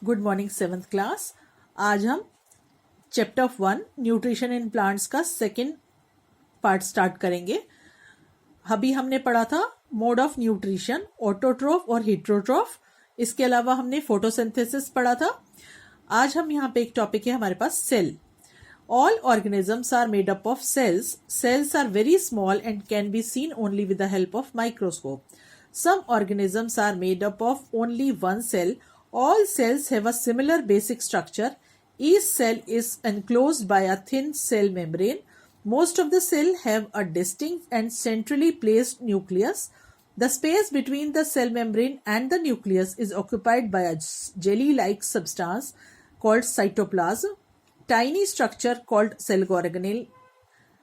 Good morning 7th class. आज हम chapter 1 nutrition in plants का सेकेंड पार्ट स्टार्ट करेंगे। अभी हमने पढ़ा था मोड ऑफ न्यूट्रिशन, ऑटोट्रोफ और हेट्रोट्रोफ। इसके अलावा हमने फोटोसिंथेसिस पढ़ा था। आज हम यहाँ पे एक टॉपिक है हमारे पास cell. All organisms are made up of cells. Cells are very small and can be seen only with the help of microscope. Some organisms are made up of only one cell. All cells have a similar basic structure. Each cell is enclosed by a thin cell membrane. Most of the cells have a distinct and centrally placed nucleus. The space between the cell membrane and the nucleus is occupied by a jelly-like substance called cytoplasm. Tiny structure called cell organelle,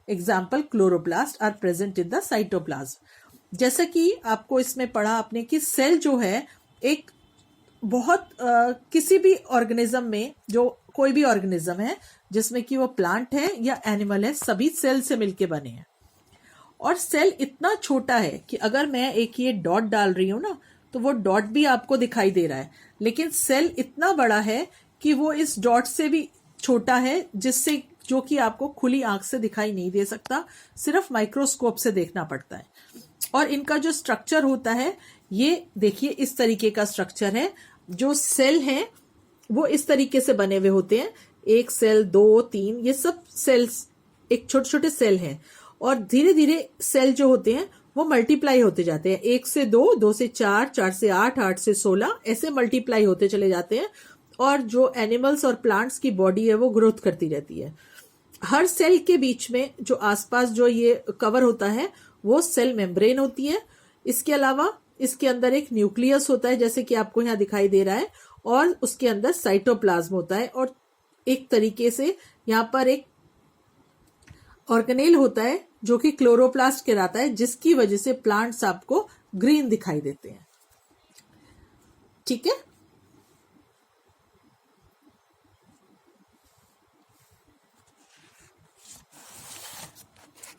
example chloroplast, are present in the cytoplasm. जैसे कि आपको इसमें पढ़ा आपने कि cell जो है एक बहुत किसी भी ऑर्गेनिज्म में, जो कोई भी ऑर्गेनिज्म है जिसमें कि वो प्लांट है या एनिमल है, सभी सेल से मिलके बने हैं। और सेल इतना छोटा है कि अगर मैं एक ये डॉट डाल रही हूं ना, तो वो डॉट भी आपको दिखाई दे रहा है, लेकिन सेल इतना बड़ा है कि वो इस डॉट से भी छोटा है, जिससे जो कि आपको खुली आंख से दिखाई नहीं दे सकता, सिर्फ माइक्रोस्कोप से देखना पड़ता है। और इनका जो स्ट्रक्चर होता है, ये देखिए इस तरीके का स्ट्रक्चर है। जो सेल हैं वो इस तरीके से बने हुए होते हैं, एक सेल, दो, तीन, ये सब सेल्स एक छोटे छोटे सेल हैं। और धीरे धीरे सेल जो होते हैं वो मल्टीप्लाई होते जाते हैं, 1 से 2, 2 से 4, 4 से 8, 8 से 16, ऐसे मल्टीप्लाई होते चले जाते हैं। और जो एनिमल्स और प्लांट्स की बॉडी है वो ग्रोथ करती रहती है। हर सेल के बीच में जो आसपास जो ये कवर होता है वो सेल मेम्ब्रेन होती है। इसके अलावा इसके अंदर एक न्यूक्लियस होता है, जैसे कि आपको यहाँ दिखाई दे रहा है, और उसके अंदर साइटोप्लाज्म होता है। और एक तरीके से यहाँ पर एक ऑर्गेनेल होता है जो कि क्लोरोप्लास्ट कहलाता है, जिसकी वजह से प्लांट्स आपको ग्रीन दिखाई देते हैं। ठीक है,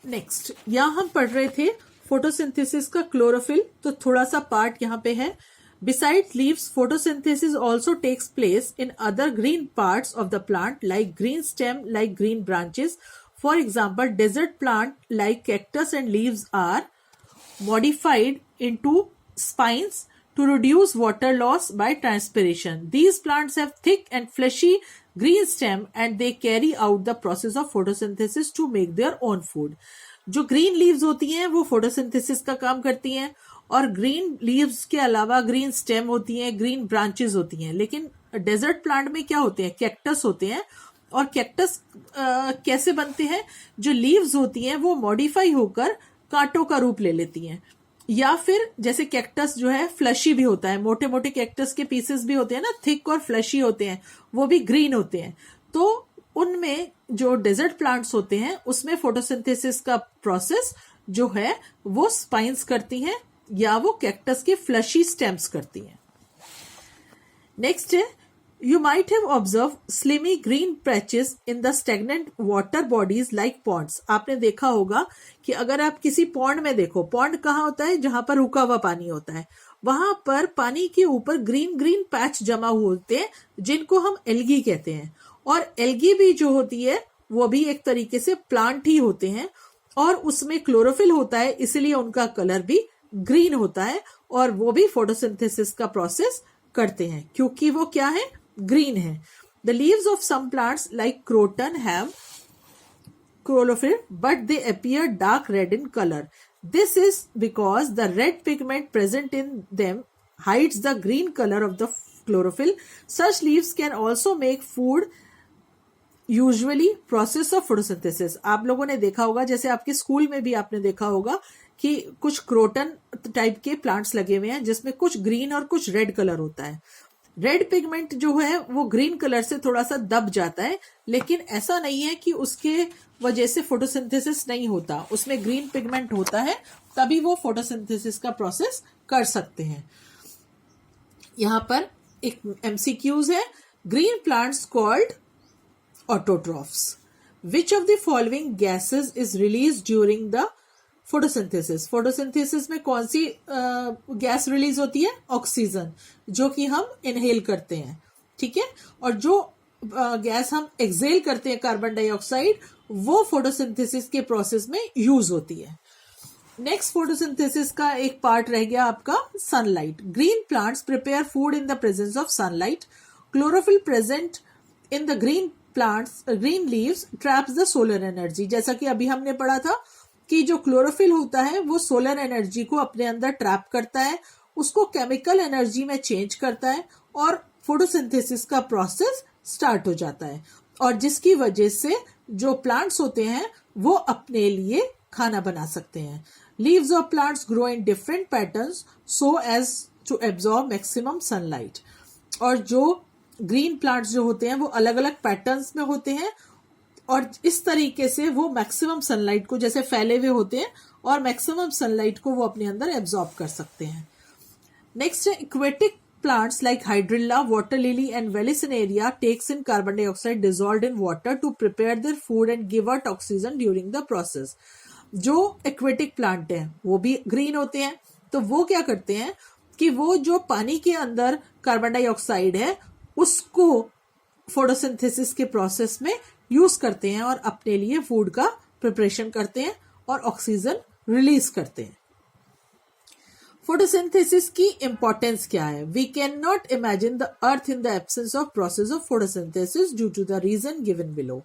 नेक्स्ट यहां हम पढ़ रहे थे फोटोसिंथेसिस का क्लोरोफिल, तो थोड़ा सा पार्ट यहाँ पे है। Beside leaves, photosynthesis also takes place in other green parts of the plant, like green stem, like green branches. For example, desert plant like cactus and leaves are modified into spines to reduce water loss by transpiration. These plants have thick and fleshy green stem and they carry out the process of photosynthesis to make their own food. जो green leaves होती हैं वो photosynthesis का काम करती हैं, और green leaves के अलावा ग्रीन स्टेम होती हैं, ग्रीन ब्रांचेस होती हैं। लेकिन डेजर्ट प्लांट में क्या होते हैं, कैक्टस होते हैं। और कैक्टस कैसे बनते हैं, जो लीव्स होती हैं वो मॉडिफाई होकर कांटों का रूप ले लेती हैं। या फिर जैसे कैक्टस जो है फ्लशी भी होता है, मोटे मोटे कैक्टस के पीसेस भी होते हैं ना, थिक और फ्लशी होते हैं, वो भी ग्रीन होते हैं। तो उनमें जो डेजर्ट प्लांट्स होते हैं उसमें फोटोसिंथेसिस का प्रोसेस जो है वो स्पाइन्स करती हैं, या वो कैक्टस के फ्लशी स्टेम्स करती हैं। नेक्स्ट है, You might have observed slimy green patches in the stagnant water bodies like ponds. आपने देखा होगा कि अगर आप किसी पॉन्ड में देखो, पॉन्ड कहाँ होता है, जहां पर रुका हुआ पानी होता है, वहां पर पानी के ऊपर ग्रीन ग्रीन पैच जमा होते हैं, जिनको हम एल्गी कहते हैं। और एल्गी भी जो होती है वो भी एक तरीके से प्लांट ही होते हैं, और उसमें क्लोरोफिल होता है, इसलिए उनका कलर भी ग्रीन होता है, और वो भी फोटोसिंथेसिस का प्रोसेस करते हैं क्योंकि वो क्या है, ग्रीन है। The leaves of some plants like croton have chlorophyll, but they appear dark red in color. This is because the red pigment present in them hides the green color of the chlorophyll. Such leaves can also make food, usually process of photosynthesis. आप लोगों ने देखा होगा, जैसे आपके school में भी आपने देखा होगा कि कुछ क्रोटन टाइप के प्लांट्स लगे हुए हैं जिसमें कुछ ग्रीन और कुछ रेड कलर होता है। रेड पिगमेंट जो है वो ग्रीन कलर से थोड़ा सा दब जाता है, लेकिन ऐसा नहीं है कि उसके वजह से फोटोसिंथेसिस नहीं होता, उसमें ग्रीन पिगमेंट होता है, तभी वो फोटोसिंथेसिस का प्रोसेस कर सकते हैं। यहां पर एक एमसीक्यूज है, green plants called autotrophs. Which of the following gases is release during the photosynthesis. Photosynthesis में कौन सी गैस रिलीज होती है, ऑक्सीजन, जो कि हम इनहेल करते हैं। ठीक है, और जो गैस हम एक्सेल करते हैं कार्बन डाइऑक्साइड, वो फोटोसिंथेसिस के प्रोसेस में यूज होती है। नेक्स्ट फोटोसिंथेसिस का एक पार्ट रह गया आपका sunlight. Green plants prepare food in the presence of sunlight. Chlorophyll present in the green plants, green leaves traps the solar energy. जैसा कि अभी हमने पढ़ा था कि जो क्लोरोफिल होता है वो सोलर एनर्जी को अपने अंदर ट्रैप करता है, उसको केमिकल एनर्जी में चेंज करता है और फोटोसिंथेसिस का प्रोसेस स्टार्ट हो जाता है, और जिसकी वजह से जो प्लांट्स होते हैं वो अपने लिए खाना बना सकते हैं। Leaves of plants grow in different patterns so as to absorb maximum sunlight. और जो ग्रीन प्लांट्स जो होते हैं वो अलग अलग पैटर्न्स में होते हैं, और इस तरीके से वो मैक्सिमम सनलाइट को जैसे फैले हुए होते हैं और मैक्सिमम सनलाइट को वो अपने अंदर एब्जॉर्ब कर सकते हैं। नेक्स्ट है aquatic plants like hydrilla, water lily and Vallisneria takes in carbon dioxide dissolved in water to prepare their food and give out oxygen during the process. जो एक्वेटिक प्लांट हैं वो भी ग्रीन होते हैं, तो वो क्या करते हैं कि वो जो पानी के अंदर कार्बन डाइऑक्साइड है उसको फोटोसिंथेसिस के प्रोसेस में यूज करते हैं और अपने लिए फूड का प्रिपरेशन करते हैं और ऑक्सीजन रिलीज करते हैं। फोटोसिंथेसिस की इंपॉर्टेंस क्या है? We can not imagine the earth in the absence of process of photosynthesis due to the reason given below.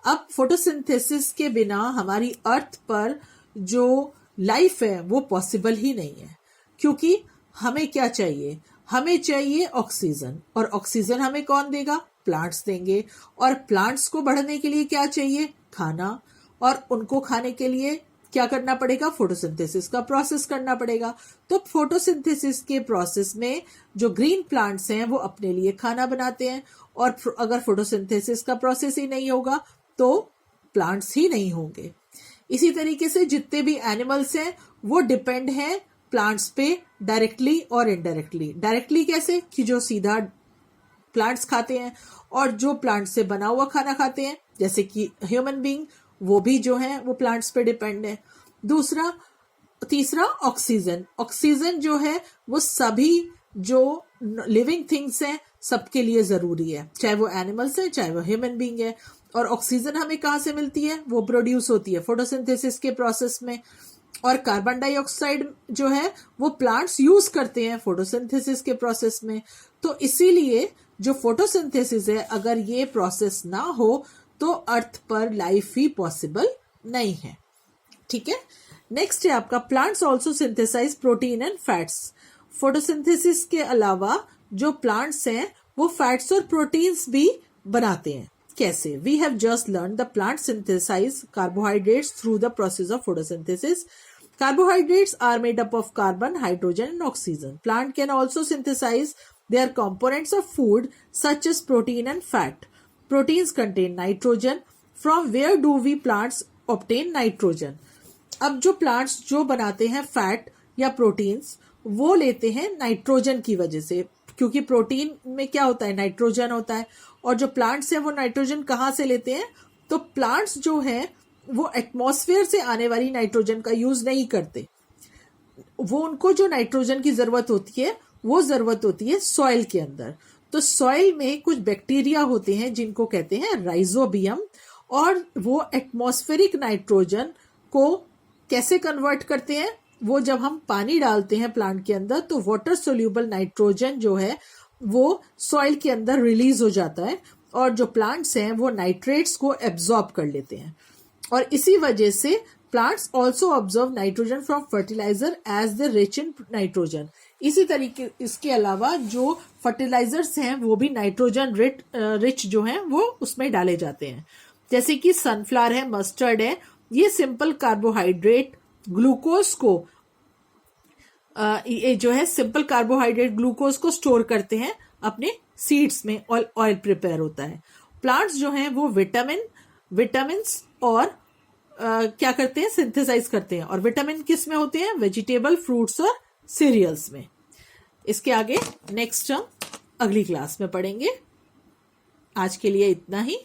अब फोटोसिंथेसिस के बिना हमारी अर्थ पर जो लाइफ है वो पॉसिबल ही नहीं है, क्योंकि हमें क्या चाहिए? हमें चाहिए ऑक्सीजन, और ऑक्सीजन हमें कौन देगा? प्लांट्स देंगे, और प्लांट्स को बढ़ने के लिए क्या चाहिए? खाना, और उनको खाने के लिए क्या करना पड़ेगा? फोटोसिंथेसिस का प्रोसेस करना पड़ेगा। तो फोटोसिंथेसिस के प्रोसेस में जो ग्रीन प्लांट्स हैं वो अपने लिए खाना बनाते हैं, और अगर फोटोसिंथेसिस का प्रोसेस ही नहीं होगा तो प्लांट्स ही नहीं होंगे। इसी तरीके से जितने भी एनिमल्स हैं वो डिपेंड हैं प्लांट्स पे डायरेक्टली और इनडायरेक्टली। डायरेक्टली कैसे? कि जो सीधा प्लांट्स खाते हैं और जो प्लांट से बना हुआ खाना खाते हैं, जैसे कि ह्यूमन बीइंग, वो भी जो है वो प्लांट्स पे डिपेंड है। तीसरा ऑक्सीजन। ऑक्सीजन जो है वो सभी जो लिविंग थिंग्स हैं सबके लिए जरूरी है, चाहे वो एनिमल्स है चाहे वो ह्यूमन बीइंग है। और ऑक्सीजन हमें कहाँ से मिलती है? वो प्रोड्यूस होती है फोटोसिंथेसिस के प्रोसेस में। और कार्बन डाइऑक्साइड जो है वो प्लांट्स यूज करते हैं फोटोसिंथेसिस के प्रोसेस में। तो इसीलिए जो फोटोसिंथेसिस है, अगर ये प्रोसेस ना हो तो अर्थ पर लाइफ ही पॉसिबल नहीं है। ठीक है, नेक्स्ट है आपका plants also synthesize protein and fats. Photosynthesis के अलावा जो प्लांट्स हैं वो फैट्स और प्रोटीन्स भी बनाते हैं। कैसे? We have just learn the plant synthesize carbohydrates through the process of photosynthesis. Carbohydrates are made up of carbon, hydrogen and oxygen. Plant can also synthesize their components of food such as protein and fat. Proteins contain nitrogen. From where do we plants obtain nitrogen? अब जो plants जो बनाते हैं fat या proteins वो लेते हैं nitrogen की वजह से, क्योंकि प्रोटीन में क्या होता है? नाइट्रोजन होता है। और जो प्लांट्स है वो नाइट्रोजन कहाँ से लेते हैं? तो प्लांट्स जो है वो एटमॉस्फेयर से आने वाली नाइट्रोजन का यूज नहीं करते। वो उनको जो नाइट्रोजन की जरूरत होती है वो जरूरत होती है सॉइल के अंदर। तो सॉइल में कुछ बैक्टीरिया होते हैं जिनको कहते हैं राइजोबियम, और वो एटमॉस्फेरिक नाइट्रोजन को कैसे कन्वर्ट करते हैं? वो जब हम पानी डालते हैं प्लांट के अंदर तो वाटर सोल्यूबल नाइट्रोजन जो है वो सॉइल के अंदर रिलीज हो जाता है, और जो प्लांट्स हैं वो नाइट्रेट्स को एब्जॉर्ब कर लेते हैं। और इसी वजह से plants also observe nitrogen from fertiliser as the rich in nitrogen. इसी तरीके इसके अलावा जो फर्टिलाइजर्स हैं वो भी नाइट्रोजन रिच जो हैं वो उसमें डाले जाते हैं, जैसे कि सनफ्लावर है, मस्टर्ड है। ये सिंपल कार्बोहाइड्रेट ग्लूकोज को ये जो है सिंपल कार्बोहाइड्रेट ग्लूकोज को स्टोर करते हैं अपने सीड्स में, ऑयल प्रिपेयर होता है। प्लांट्स जो हैं वो विटामिन्स और क्या करते हैं? सिंथेसाइज करते हैं। और विटामिन किस में होते हैं? वेजिटेबल, फ्रूट्स और सीरियल्स में। इसके आगे नेक्स्ट हम अगली क्लास में पढ़ेंगे। आज के लिए इतना ही।